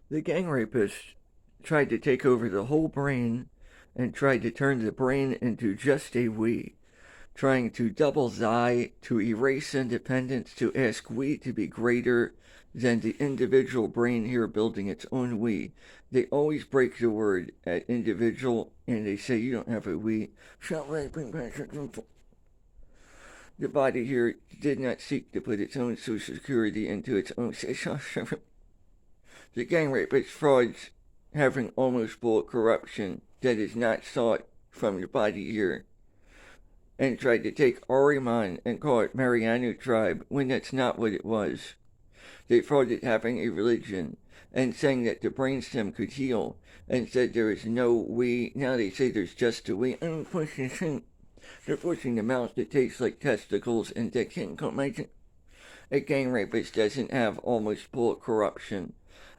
The gang rapist tried to take over the whole brain and tried to turn the brain into just a we, trying to double thy, to erase independence, to ask we to be greater than the individual brain here building its own we. They always break the word at individual and they say you don't have a we. Shall raping Patrick the body here did not seek to put its own social security into its own. The gang rapist frauds having almost full corruption that is not sought from the body here, and tried to take Ariman and call it Mariano tribe when that's not what it was. They frauded having a religion and saying that the brainstem could heal and said there is no we. Now they say there's just a we. They're pushing the mouth that tastes like testicles and that can't come. A gang rapist doesn't have almost full corruption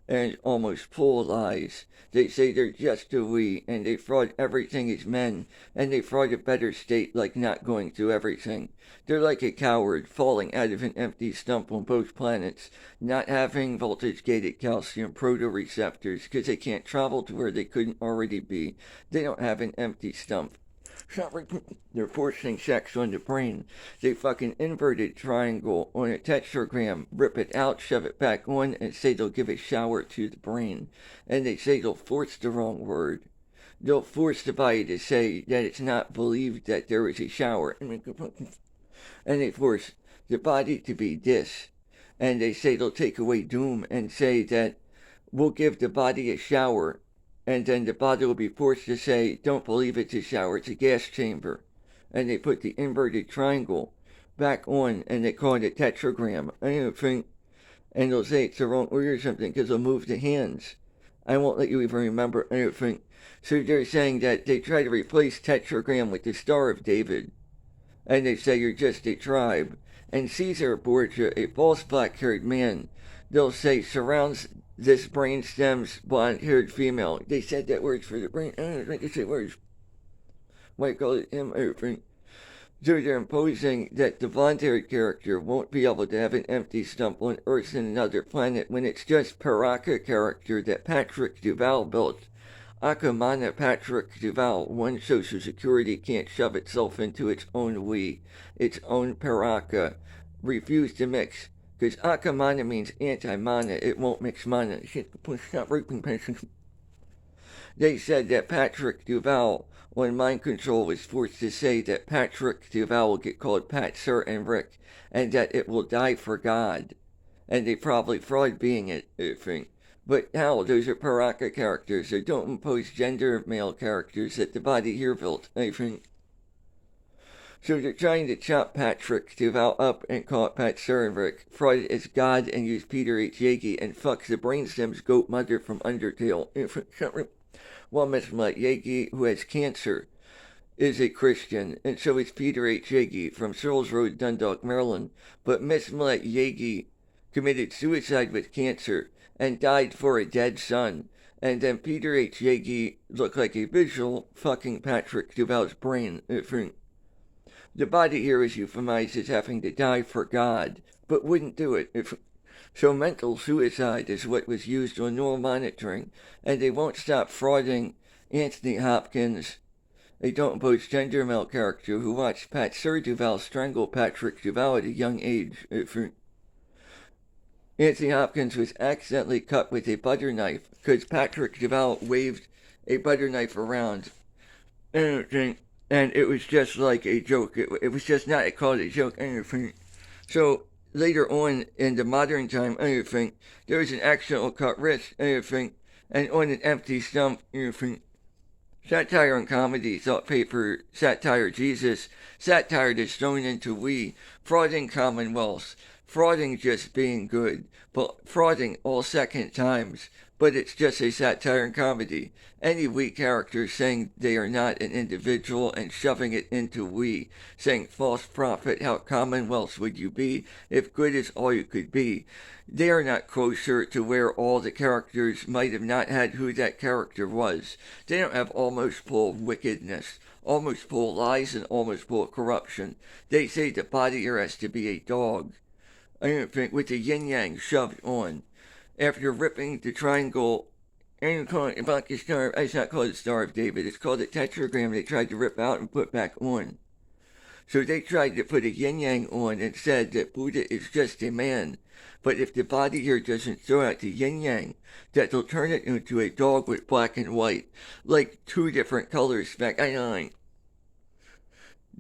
and almost full lies. They say they're just a we, and they fraud everything as men, and they fraud a better state like not going through everything. They're like a coward falling out of an empty stump on both planets, not having voltage-gated calcium protoreceptors because they can't travel to where they couldn't already be. They don't have an empty stump. They're forcing sex on the brain. They fucking inverted triangle on a tetragram, rip it out, shove it back on, and say they'll give a shower to the brain. And they say they'll force the wrong word. They'll force the body to say that it's not believed that there is a shower. And they force the body to be this. And they say they'll take away doom and say that we'll give the body a shower, and then the body will be forced to say, don't believe it's a shower, it's a gas chamber. And they put the inverted triangle back on, and they call it a tetragram. I don't think, and they'll say it's the wrong word or something, because they'll move the hands. I won't let you even remember anything. So they're saying that they try to replace tetragram with the Star of David. And they say you're just a tribe. And Caesar Borgia, a false black-haired man, they'll say surrounds this brainstem's blonde-haired female. They said that words for the brain. I don't think they say words. Why call it him? So they're imposing that the blonde-haired character won't be able to have an empty stump on Earth and another planet when it's just Paraka character that Patrick Duval built. Akamana Patrick Duval, one social security can't shove itself into its own we, its own Paraka. Refuse to mix. Because Akamana means anti-mana, it won't mix mana. Stop raping patients. They said that Patrick Duval, on mind control, was forced to say that Patrick Duval will get called Pat, Sir, and Rick, and that it will die for God. And they probably fraud being it, I think. But how? Those are Paraka characters. They don't impose gender male characters that the body here built, I think. So they're trying to chop Patrick Duval up and call it Pat Rick, fraud it as God and use Peter H. Yagi and fuck the brainstem's goat mother from Undertale. While Miss Yagi, who has cancer, is a Christian, and so is Peter H. Yagi from Searles Road, Dundalk, Maryland. But Miss Yagi committed suicide with cancer and died for a dead son. And then Peter H. Yagi looked like a visual fucking Patrick Duval's brain. The body here is euphemized as having to die for God, but wouldn't do it. So mental suicide is what was used on neural monitoring, and they won't stop frauding Anthony Hopkins, a don't impose gender male character who watched Pat Sir Duval strangle Patrick Duval at a young age. Anthony Hopkins was accidentally cut with a butter knife because Patrick Duval waved a butter knife around. And it was just like a joke. It was just not called a joke, anything. So later on in the modern time, anything, there was an accidental cut wrist, anything, and on an empty stump, anything. Satire and comedy, thought paper, satire Jesus, satire that's thrown into we, frauding commonwealths, frauding just being good, but frauding all second times, but it's just a satire and comedy. Any we character saying they are not an individual and shoving it into we, saying false prophet, how commonwealths would you be if good is all you could be. They are not kosher to where all the characters might have not had who that character was. They don't have almost full wickedness, almost full lies, and almost full corruption. They say the body here has to be a dog. I don't think with the yin-yang shoved on. after ripping the triangle and calling it about the star. It's not called the Star of David. It's called the tetragram they tried to rip out and put back on. So they tried to put a yin-yang on and said that Buddha is just a man. But if the body here doesn't throw out the yin-yang, that they'll turn it into a dog with black and white, like two different colors.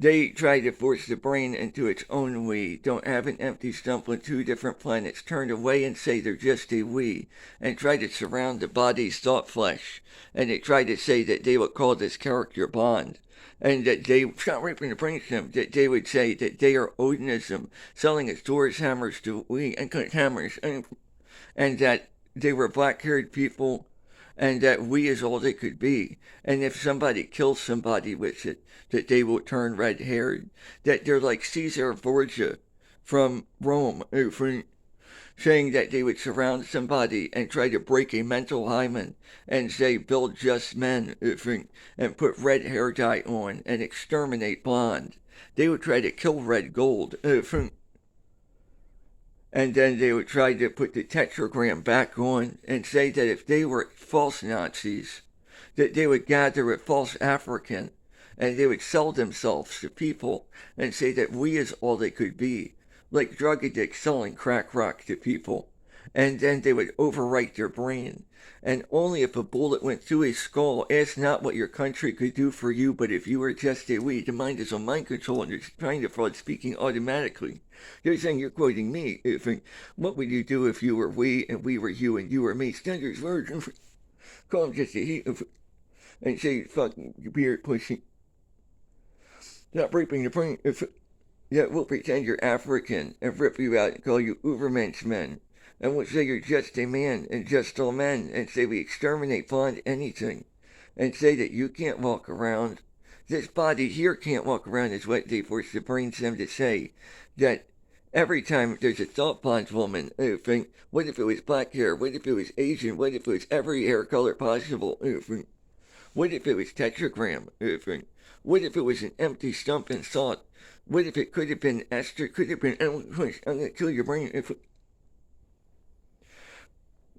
They try to force the brain into its own we, don't have an empty stump on two different planets, turn away and say they're just a we, and try to surround the body's thought flesh. And they try to say that they would call this charicter blond. And that they, stop raping the brainstem, that they would say that they are Odinism, selling its doors, hammers to we, and hammers, and that they were black-haired people, and that we is all they could be. And if somebody kills somebody with it, that they will turn red-haired. That they're like Caesar Borgia from Rome, saying that they would surround somebody and try to break a mental hymen and say, build just men, and put red hair dye on and exterminate blonde. They would try to kill red gold, and then they would try to put the tetragram back on and say that if they were false Nazis, that they would gather a false African and they would sell themselves to people and say that we is all they could be, like drug addicts selling crack rock to people. And then they would overwrite their brain. And only if a bullet went through a skull, ask not what your country could do for you, but if you were just a we. The mind is on mind control and it's trying to fraud speaking automatically. You're saying, you're quoting me. What would you do if you were we and we were you and you were me? Standards words. Call him just a he. And say, fucking beard pushing. Stop raping the brain. That will pretend you're African and rip you out and call you Ubermensch-men. And we'll say you're just a man and just all men and say we exterminate blonde anything. And say that you can't walk around. This body here can't walk around is what they force the brainstem to say. That every time there's a thought blonde woman, what if it was black hair? What if it was Asian? What if it was every hair color possible? What if it was tetragram? What if it was an empty stump and saught? What if it could have been Esther? Could have been, I'm going to kill your brain.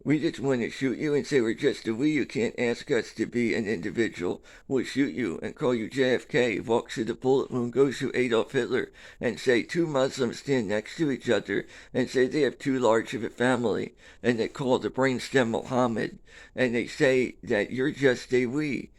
We just want to shoot you and say we're just a we. You can't ask us to be an individual. We'll shoot you and call you JFK, walk through the bullet wound, go through Adolf Hitler, and say two Muslims stand next to each other and say they have too large of a family, and they call the brainstem Mohamed, and they say that you're just a we.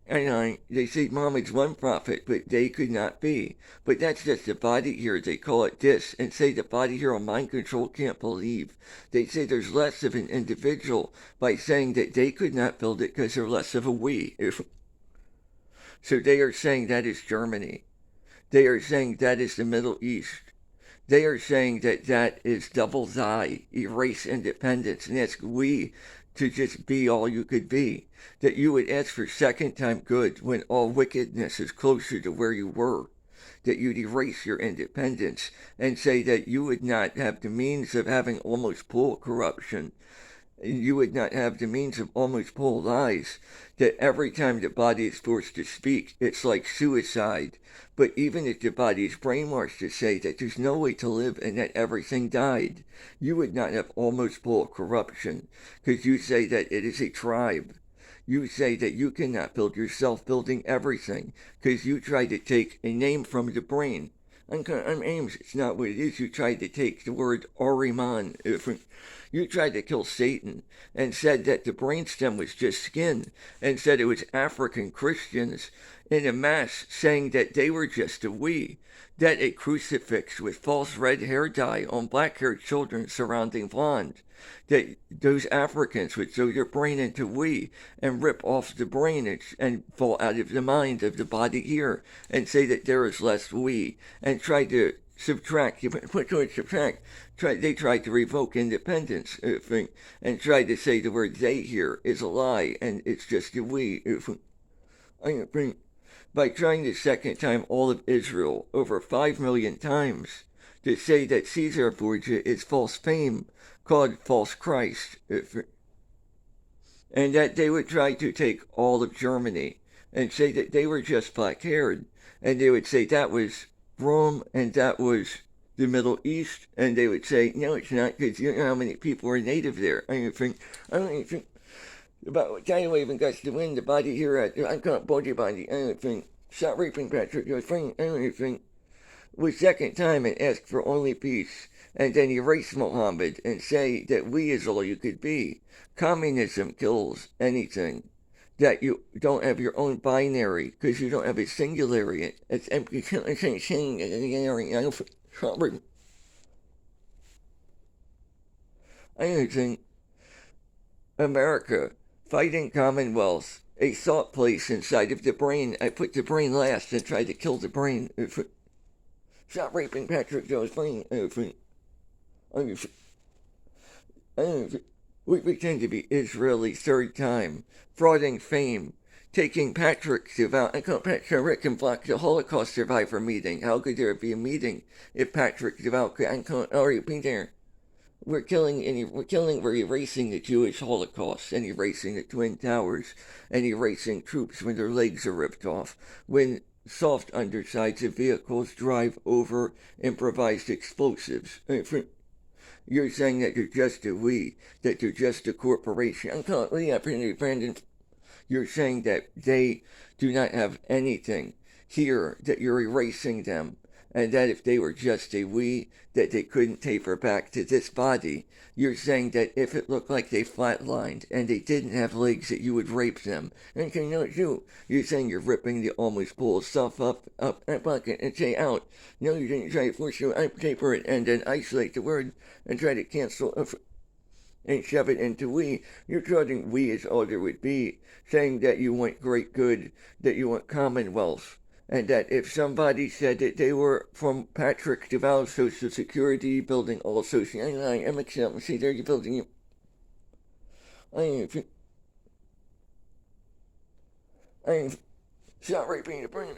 And they say Muhammad's one prophet, but they could not be. But that's just the body here. They call it this, and say the body here on mind control can't believe. They say there's less of an individual by saying that they could not build it because they're less of a we. So they are saying that is Germany. They are saying that is the Middle East. They are saying that that is double thy, erase independence, and ask we to just be all you could be. That you would ask for second time good when all wickedness is closer to where you were. That you'd erase your independence and say that you would not have the means of having almost full corruption. You would not have the means of almost full lies. That every time the body is forced to speak, it's like suicide. But even if the body is brainwashed to say that there's no way to live and that everything died, you would not have almost full corruption, because you say that it is a tribe. You say that you cannot build yourself building everything, because you try to take a name from the brain. I'm Ames, it's not what it is. You tried to take the word Ahriman. You tried to kill Satan and said that the brainstem was just skin and said it was African Christians in a mass saying that they were just a we. That a crucifix with false red hair dye on black-haired children surrounding blonde. That those Africans would throw their brain into we and rip off the brain and fall out of the mind of the body here and say that there is less we and try to subtract. You put the word subtract. They tried to revoke independence and tried to say the word they here is a lie and it's just a we. By trying the second time all of Israel over 5 million times to say that Caesar Borgia is false fame called false Christ, and that they would try to take all of Germany and say that they were just black-haired, and they would say that was Rome and that was the Middle East, and they would say, no, it's not, because you know how many people are native there. I don't even think about China even got to win the body here at, I call it body. I don't think, stop raping Patrick Duval Felecia. I don't even think, was second time and ask for only peace, and then erase Mohamed and say that we is all you could be. Communism kills anything that you don't have your own binary, because you don't have a singularity. It's empty. I don't think America fighting Commonwealth, a thought place inside of the brain. I put the brain last and tried to kill the brain. Stop raping Patrick Duval Felecia. We pretend to be Israeli third time, frauding fame, taking Patrick Duval, I call Patrick and block the Holocaust survivor meeting. How could there be a meeting if Patrick Duval could, I can't already be there? We're erasing the Jewish Holocaust and erasing the Twin Towers and erasing troops when their legs are ripped off, when soft undersides of vehicles drive over improvised explosives. You're saying that you're just a we, that you're just a corporation. I'm calling Brandon. You're saying that they do not have anything here, that you're erasing them, and that if they were just a we, that they couldn't taper back to this body. You're saying that if it looked like they flatlined and they didn't have legs, that you would rape them. And you know you. You're saying you're ripping the almost pull stuff up and bucket and say out. No, you didn't try to force you to taper it and then isolate the word and try to cancel and shove it into we. You're charging we as all there would be, saying that you want great good, that you want commonwealth, and that if somebody said that they were from Patrick Duval Social Security, building all social, I am accepting, see there you're building you. Stop raping the brain,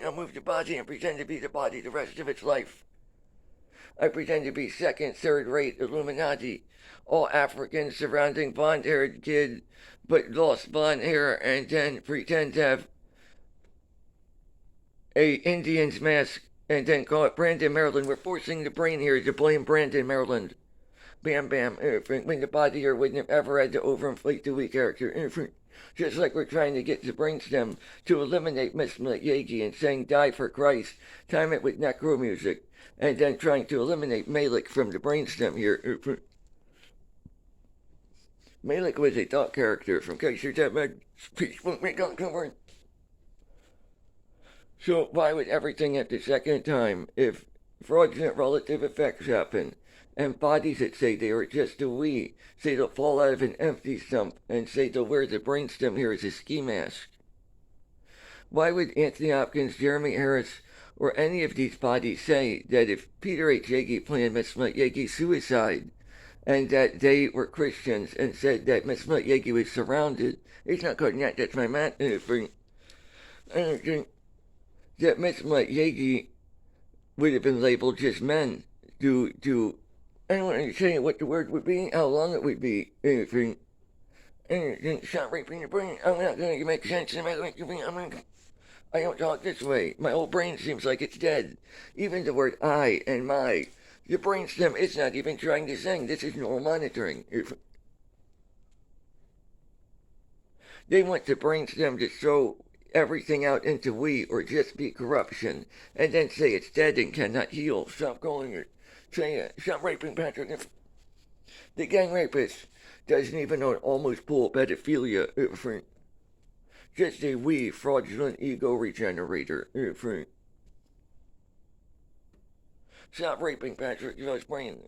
I'll move the body and pretend to be the body the rest of its life. I pretend to be second, third-rate Illuminati, all African surrounding blonde-haired kid, but lost blonde hair, and then pretend to have a Indian's mask, and then call it Brandon, Maryland. We're forcing the brain here to blame Brandon, Maryland. Bam, bam. When the body here wouldn't have ever had to overinflate the weak character. Just like we're trying to get the brainstem to eliminate Miss Yagi and saying die for Christ, time it with necro music, and then trying to eliminate Malik from the brainstem here. Malik was a thought character from Kaiser Deadman. Peace won't make up cover. So why would everything at the second time, if fraudulent relative effects happen, and bodies that say they are just a we, say they'll fall out of an empty stump, and say they'll wear the brainstem here as a ski mask? Why would Anthony Hopkins, Jeremy Harris, or any of these bodies say that if Peter H. Yagi planned Miss Yagi's suicide, and that they were Christians, and said that Miss Yagi was surrounded, it's not called that, that's my math thing. I don't think that Miss Yagi would have been labeled just men I don't want to say what the word would be, how long it would be, anything. Stop raping your brain. I'm not going to make sense in my life. I don't talk this way. My whole brain seems like it's dead. Even the word I and my. The brainstem is not even trying to sing. This is neural monitoring. They want the brainstem to throw everything out into we or just be corruption, and then say it's dead and cannot heal. Stop calling it. Say it. Stop raping Patrick. The gang rapist doesn't even know an almost full pedophilia. Just a we fraudulent ego regenerator. Stop raping Patrick. Brain.